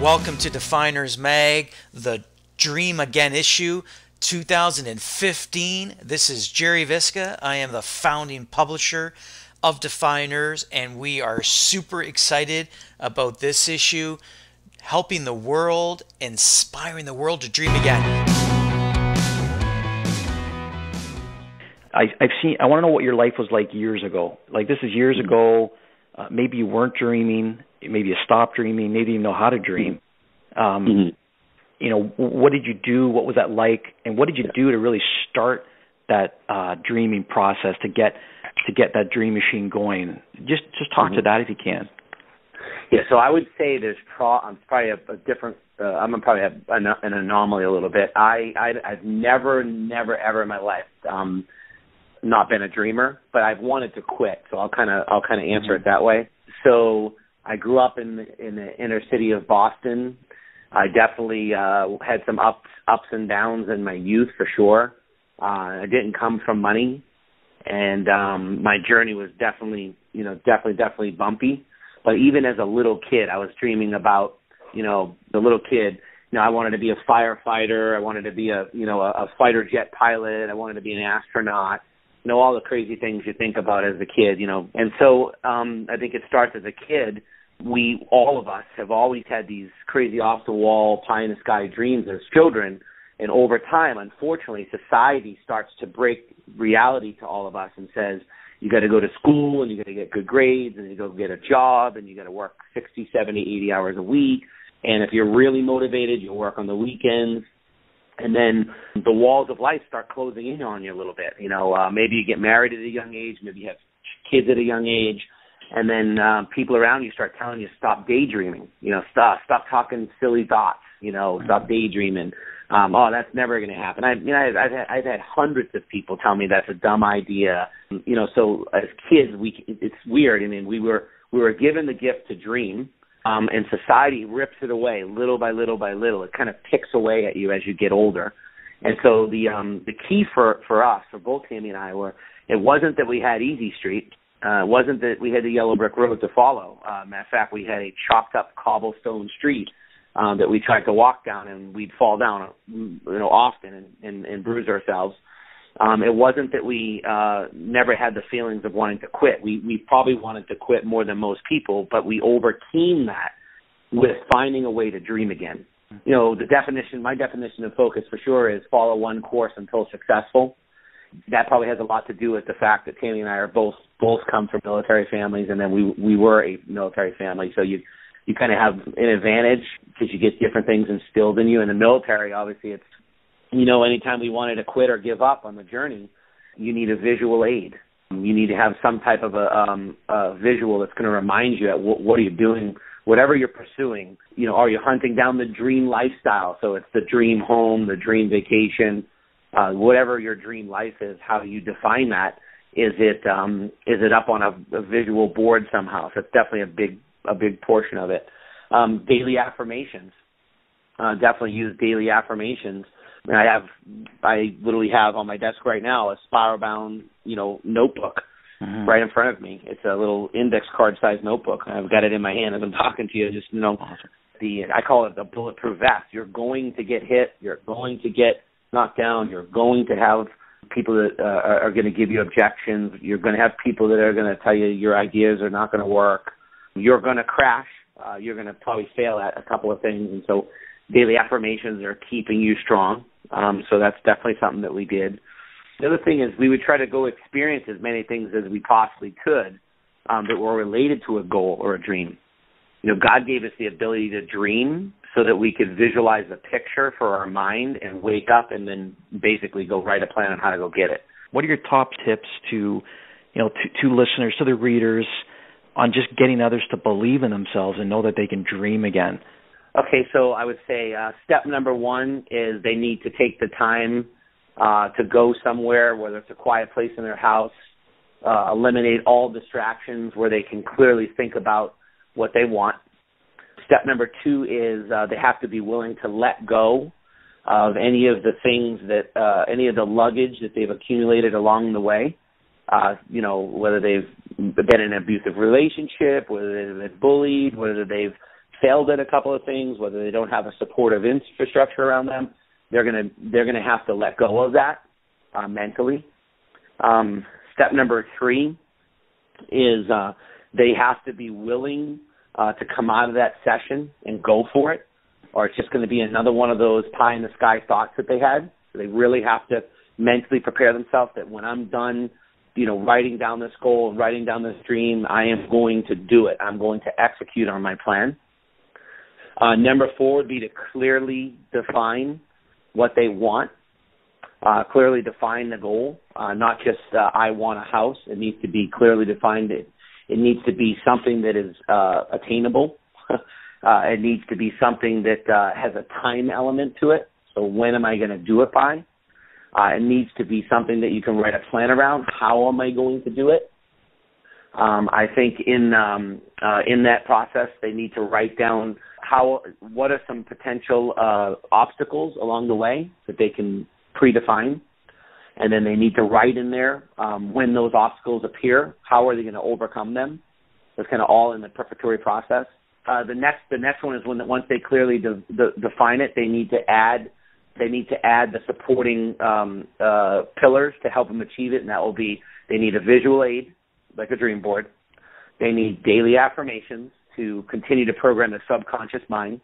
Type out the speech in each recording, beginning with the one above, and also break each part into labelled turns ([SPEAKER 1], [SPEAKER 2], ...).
[SPEAKER 1] Welcome to Defyeneurs Mag, the Dream Again issue 2015. This is Gerry Visca. I am the founding publisher of Defyeneurs, and we are super excited about this issue, helping the world, inspiring the world to dream again.
[SPEAKER 2] I want to know what your life was like years ago. Like, this is years ago. Maybe you weren't dreaming. Maybe you stopped dreaming. Maybe you know how to dream. You know, what did you do? What was that like? And what did you do to really start that dreaming process to get that dream machine going? Just talk to that if you can.
[SPEAKER 3] Yeah, so I would say there's probably a different. I'm gonna probably have an anomaly a little bit. I've never ever in my life not been a dreamer, but I've wanted to quit. So I'll kind of answer it that way. So I grew up in the inner city of Boston. I definitely had some ups and downs in my youth for sure. I didn't come from money, and my journey was definitely bumpy. But even as a little kid, I was dreaming about, the little kid. I wanted to be a firefighter. I wanted to be a fighter jet pilot. I wanted to be an astronaut. All the crazy things you think about as a kid, And so I think it starts as a kid. All of us have always had these crazy off-the-wall, pie-in-the-sky dreams as children. And over time, unfortunately, society starts to break reality to all of us and says, you got to go to school and you got to get good grades and you go get a job and you got to work 60, 70, 80 hours a week. And if you're really motivated, you'll work on the weekends. And then the walls of life start closing in on you a little bit. Maybe you get married at a young age. Maybe you have kids at a young age. And then people around you start telling you, stop daydreaming. Stop talking silly thoughts. Stop daydreaming. That's never going to happen. I've had hundreds of people tell me that's a dumb idea. So as kids, it's weird. I mean, we were given the gift to dream. And society rips it away little by little by little. It kind of picks away at you as you get older. And so the key for us, for both Tammy and I, it wasn't that we had easy street. It wasn't that we had the yellow brick road to follow. Matter of fact, we had a chopped up cobblestone street that we tried to walk down, and we'd fall down, often and bruise ourselves. It wasn't that we never had the feelings of wanting to quit. We probably wanted to quit more than most people, but we overcame that with finding a way to dream again. My definition of focus for sure is follow one course until successful. That probably has a lot to do with the fact that Tammy and I are both come from military families, and then we were a military family. So you kind of have an advantage because you get different things instilled in you. In the military, obviously, it's anytime we wanted to quit or give up on the journey, you need a visual aid. You need to have some type of a visual that's going to remind you what are you doing, whatever you're pursuing. Are you hunting down the dream lifestyle? So it's the dream home, the dream vacation, whatever your dream life is. How do you define that? Is it up on a visual board somehow? So it's definitely a big portion of it. Daily affirmations. Definitely use daily affirmations. I literally have on my desk right now a spiral-bound, notebook right in front of me. It's a little index card-sized notebook. I've got it in my hand as I'm talking to you. Just I call it the bulletproof vest. You're going to get hit. You're going to get knocked down. You're going to have people that are going to give you objections. You're going to have people that are going to tell you your ideas are not going to work. You're going to crash. You're going to probably fail at a couple of things, and so daily affirmations are keeping you strong. So that's definitely something that we did. The other thing is we would try to go experience as many things as we possibly could that were related to a goal or a dream. God gave us the ability to dream so that we could visualize a picture for our mind and wake up and then basically go write a plan on how to go get it.
[SPEAKER 2] What are your top tips to listeners, to the readers, on just getting others to believe in themselves and know that they can dream again?
[SPEAKER 3] Okay, so I would say step number one is they need to take the time to go somewhere, whether it's a quiet place in their house, eliminate all distractions where they can clearly think about what they want. Step number two is they have to be willing to let go of any of the things any of the luggage that they've accumulated along the way. Whether they've been in an abusive relationship, whether they've been bullied, whether they've failed at a couple of things, whether they don't have a supportive infrastructure around them, they're gonna have to let go of that mentally. Step number 3 is they have to be willing to come out of that session and go for it, or it's just going to be another one of those pie-in-the-sky thoughts that they had. So they really have to mentally prepare themselves that when I'm done, writing down this goal and writing down this dream, I am going to do it. I'm going to execute on my plan. Number 4 would be to clearly define what they want, clearly define the goal, not just I want a house. It needs to be clearly defined. It needs to be something that is attainable. It needs to be something that has a time element to it. So when am I going to do it by? It needs to be something that you can write a plan around. How am I going to do it? I think in that process, they need to write down what are some potential obstacles along the way that they can predefine, and then they need to write in there when those obstacles appear, how are they going to overcome them. That's kind of all in the preparatory process. The next one is once they clearly define it, they need to add the supporting pillars to help them achieve it, and that will be they need a visual aid, like a dream board. They need daily affirmations to continue to program the subconscious mind.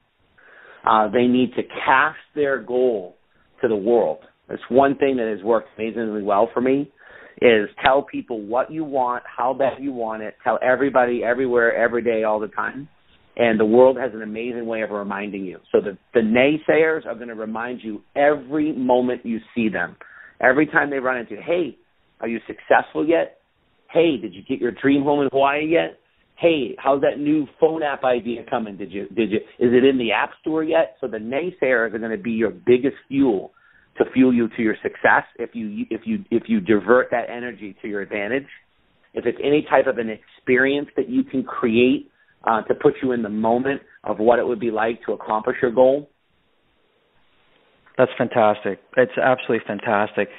[SPEAKER 3] They need to cast their goal to the world. That's one thing that has worked amazingly well for me, is tell people what you want, how bad you want it, tell everybody, everywhere, every day, all the time. And the world has an amazing way of reminding you. So the naysayers are going to remind you every moment you see them. Every time they run into you, hey, are you successful yet? Hey, did you get your dream home in Hawaii yet? Hey, how's that new phone app idea coming? Is it in the App Store yet? So the naysayers are going to be your biggest fuel to fuel you to your success if you divert that energy to your advantage. If it's any type of an experience that you can create to put you in the moment of what it would be like to accomplish your goal.
[SPEAKER 2] That's fantastic. It's absolutely fantastic.